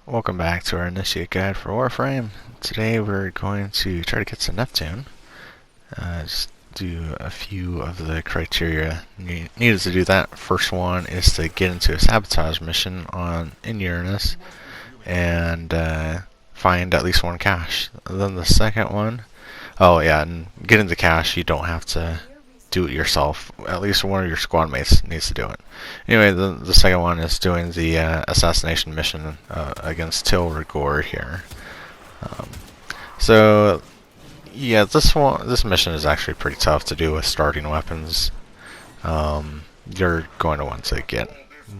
Welcome back to our Initiate Guide for Warframe. Today we're going to try to get to Neptune. Just do a few of the criteria needed to do that. First one is to get into a sabotage mission in Uranus and find at least one cache. Then the second one, and get into cache, you don't have to do it yourself. At least one of your squad mates needs to do it. Anyway, the second one is doing the assassination mission against Tilrigor here. So yeah, this mission is actually pretty tough to do with starting weapons. You're going to want to get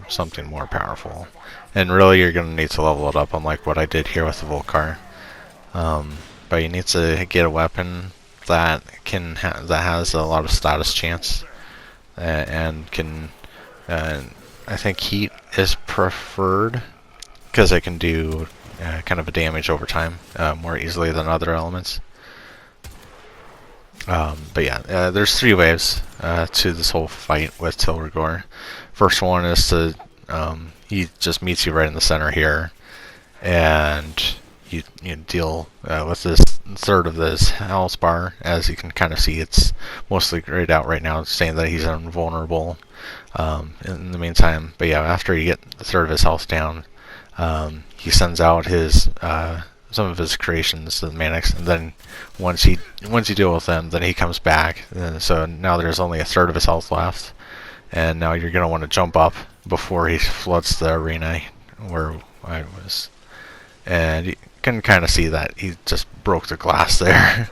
something more powerful, and really you're going to need to level it up, unlike what I did here with the Volcar. But you need to get a weapon that that has a lot of status chance and can. I think heat is preferred because it can do kind of a damage over time more easily than other elements. But yeah, there's three waves to this whole fight with Tilrigor. First one is to he just meets you right in the center here, and you deal with this third of this health bar. As you can kind of see, it's mostly grayed out right now, saying that he's invulnerable in the meantime. But yeah, after you get a third of his health down, he sends out his some of his creations to the Manix, and then once you deal with them, then he comes back. And so now there's only a third of his health left, and now you're gonna want to jump up before he floods the arena where I was. And you can kind of see that he just broke the glass there.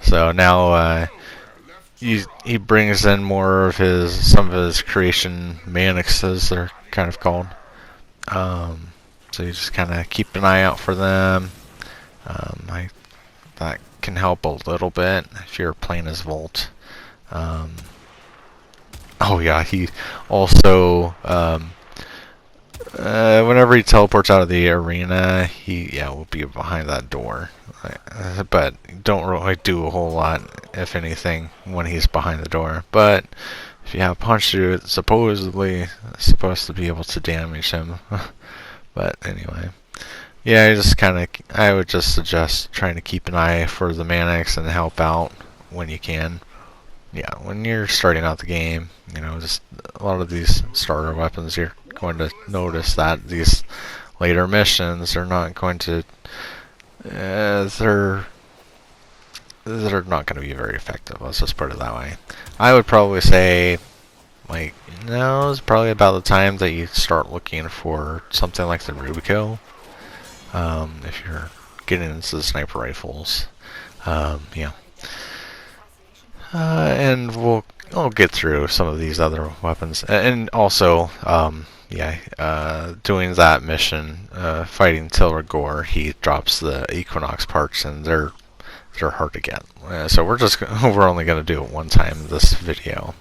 So now he brings in more of some of his creation Manixes, they're kind of called. So you just kind of keep an eye out for them. That can help a little bit if you're playing as Volt. Oh yeah, he also whenever he teleports out of the arena, he will be behind that door. But don't really do a whole lot, if anything, when he's behind the door. But if you have punch through it, supposedly it's supposed to be able to damage him. But anyway, yeah, I would just suggest trying to keep an eye for the Manix and help out when you can. Yeah, when you're starting out the game, just a lot of these starter weapons, you're going to notice that these later missions are not going to they're not going to be very effective. Let's just put it that way. I would probably say, it's probably about the time that you start looking for something like the Rubico. If you're getting into the sniper rifles, yeah. And I'll get through some of these other weapons, and also, doing that mission, fighting Tilrigor, he drops the Equinox parts, and they're hard to get. So we're only gonna do it one time in this video.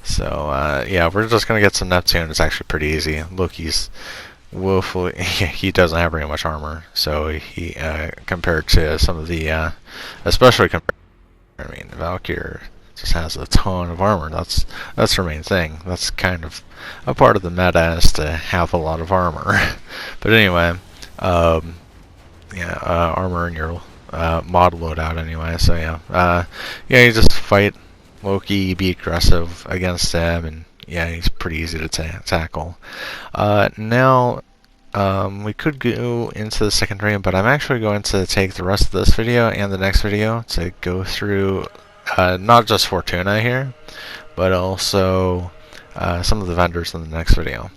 So yeah, we're just gonna get some Neptune. It's actually pretty easy. Look, he's woefully he doesn't have very much armor, so he compared to some of the especially compared. Valkyr just has a ton of armor. That's her main thing. That's kind of a part of the meta, is to have a lot of armor. But anyway, armor in your mod loadout anyway. So you just fight Loki, be aggressive against him, and he's pretty easy to tackle. Now. We could go into the second room, but I'm actually going to take the rest of this video and the next video to go through not just Fortuna here, but also some of the vendors in the next video.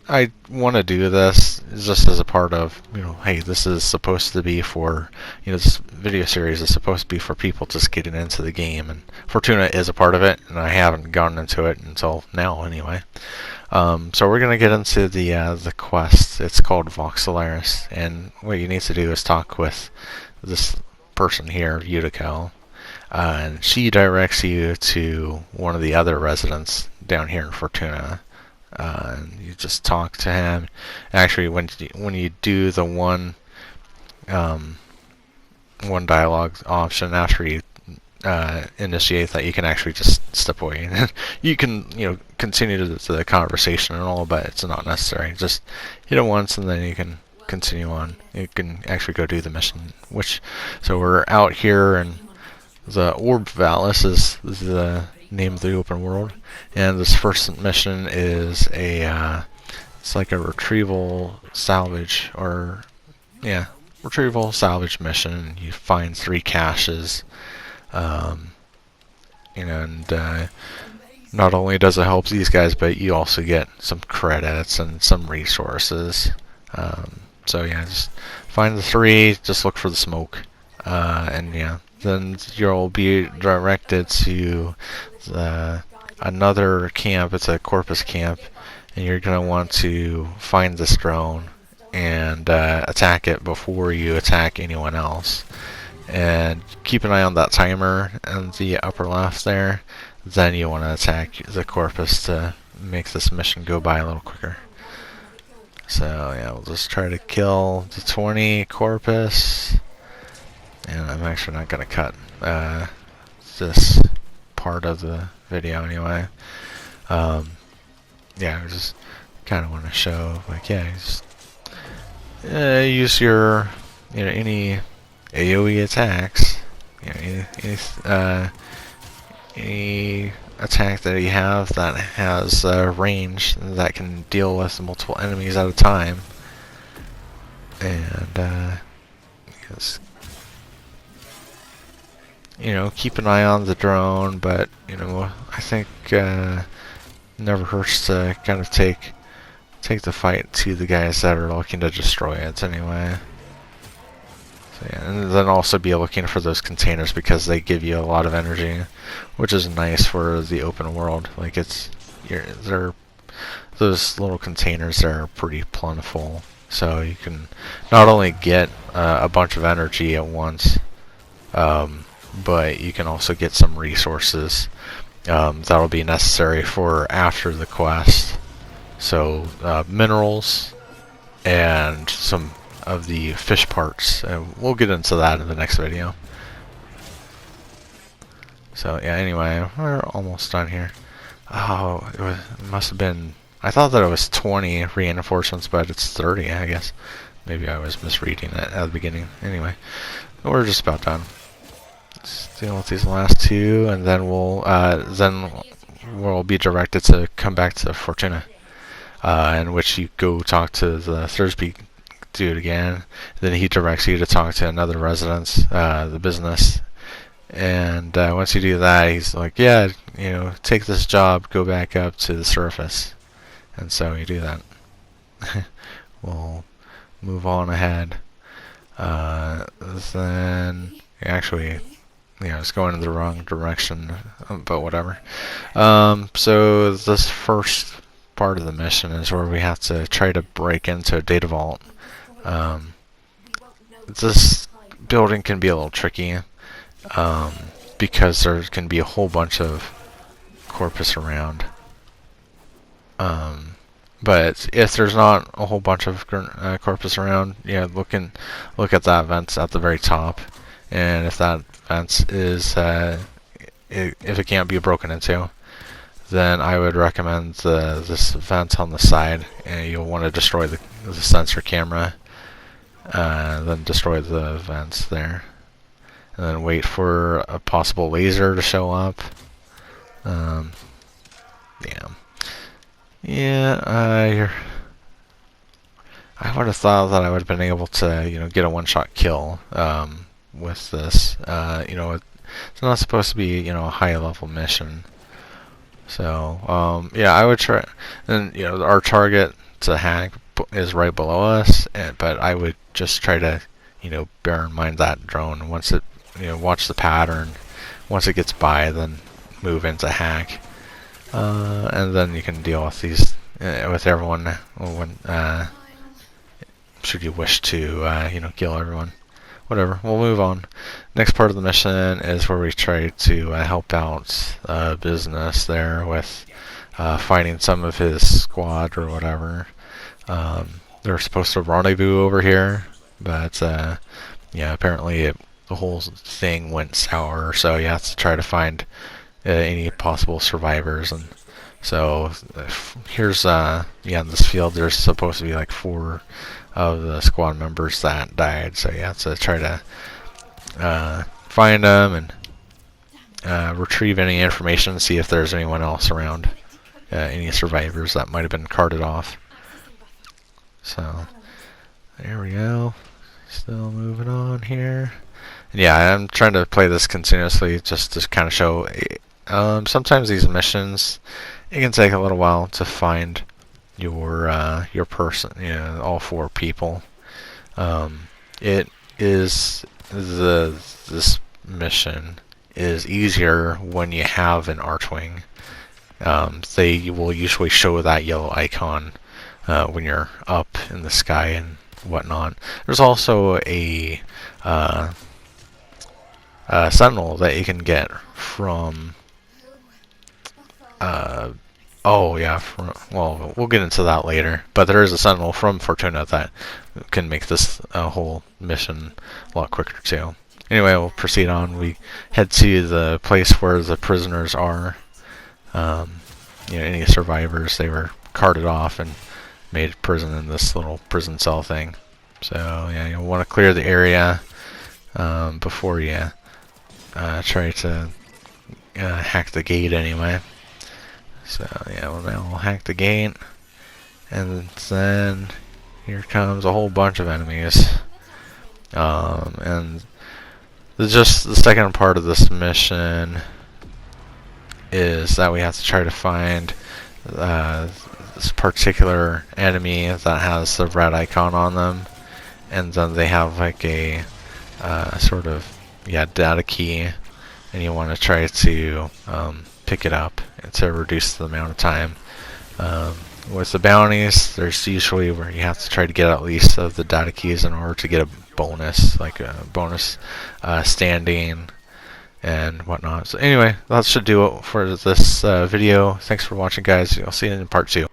I want to do this just as a part of, hey, this is supposed to be for, this video series is supposed to be for people just getting into the game, and Fortuna is a part of it, and I haven't gotten into it until now anyway. So we're going to get into the quest. It's called Vox Solaris, and what you need to do is talk with this person here, Utico, and she directs you to one of the other residents down here in Fortuna. And you just talk to him. Actually, when you do the one dialogue option after you initiate that, you can actually just step away. You can, continue the conversation and all, but it's not necessary. Just hit it once, and then you can continue on. You can actually go do the mission. So we're out here, and the Orb Valis is the name of the open world, and this first mission is it's like a retrieval salvage, retrieval salvage mission. You find 3 caches, and not only does it help these guys, but you also get some credits and some resources. So yeah, just find the 3, just look for the smoke, and yeah, then you'll be directed to another camp. It's a Corpus camp, and you're going to want to find this drone and attack it before you attack anyone else. And keep an eye on that timer in the upper left there. Then you want to attack the Corpus to make this mission go by a little quicker. So yeah, we'll just try to kill the 20 Corpus. And I'm actually not going to cut this part of the video anyway. Yeah, I just kind of want to show, like, yeah, just use your, any AoE attacks, any attack that you have that has range that can deal with multiple enemies at a time, and just, keep an eye on the drone, but I think never hurts to kind of take the fight to the guys that are looking to destroy it anyway. So yeah, and then also be looking for those containers, because they give you a lot of energy, which is nice for the open world. Like, those little containers are pretty plentiful, so you can not only get a bunch of energy at once, but you can also get some resources that'll be necessary for after the quest. So minerals and some of the fish parts, and we'll get into that in the next video. So yeah, anyway, we're almost done here. Oh, it must have been, I thought that it was 20 reinforcements, but it's 30, I guess. Maybe I was misreading it at the beginning. Anyway, we're just about done. Let's deal with these last 2, and then we'll be directed to come back to Fortuna, in which you go talk to the Thursby dude again. Then he directs you to talk to another residence, the business, and once you do that, he's like, yeah, take this job, go back up to the surface. And so you do that. We'll move on ahead. Then actually, it's going in the wrong direction, but whatever. So this first part of the mission is where we have to try to break into a data vault. This building can be a little tricky, because there can be a whole bunch of Corpus around. But if there's not a whole bunch of Corpus around, look at that vent at the very top, and if that vent is if it can't be broken into, then I would recommend this vent on the side, and you'll want to destroy the sensor camera, then destroy the vents there, and then wait for a possible laser to show up. I would have thought that I would have been able to, get a one-shot kill with this. It's not supposed to be, a high-level mission. So, I would try, and our target to hack is right below us, but I would just try to, bear in mind that drone. Once it, watch the pattern. Once it gets by, then move into hack, and then you can deal with these, with everyone when, should you wish to, kill everyone. Whatever, we'll move on. Next part of the mission is where we try to help out business there with fighting some of his squad or whatever. They're supposed to rendezvous over here, but apparently it the whole thing went sour. So you have to try to find any possible survivors. And so here's in this field there's supposed to be like 4 of the squad members that died. So you have to try to find them and retrieve any information, see if there's anyone else around, any survivors that might have been carted off. So there we go. Still moving on here. And yeah, I'm trying to play this continuously just to kind of show. Sometimes these missions, it can take a little while to find your person. All 4 people. It is this mission is easier when you have an Archwing. They will usually show that yellow icon when you're up in the sky and whatnot. There's also a Sentinel that you can get from. Oh yeah, well, we'll get into that later. But there is a Sentinel from Fortuna that can make this whole mission a lot quicker too. Anyway, we'll proceed on. We head to the place where the prisoners are. Any survivors, they were carted off and made prison in this little prison cell thing. So yeah, you'll want to clear the area before you try to hack the gate anyway. So yeah, well, now we'll hack the gate, and then here comes a whole bunch of enemies. And just the second part of this mission is that we have to try to find this particular enemy that has the red icon on them, and then they have like a sort of data key, and you want to try to pick it up to reduce the amount of time. With the bounties, there's usually where you have to try to get at least of the data keys in order to get a bonus, like a bonus standing and whatnot. So anyway, that should do it for this video. Thanks for watching, guys. I'll see you in part 2.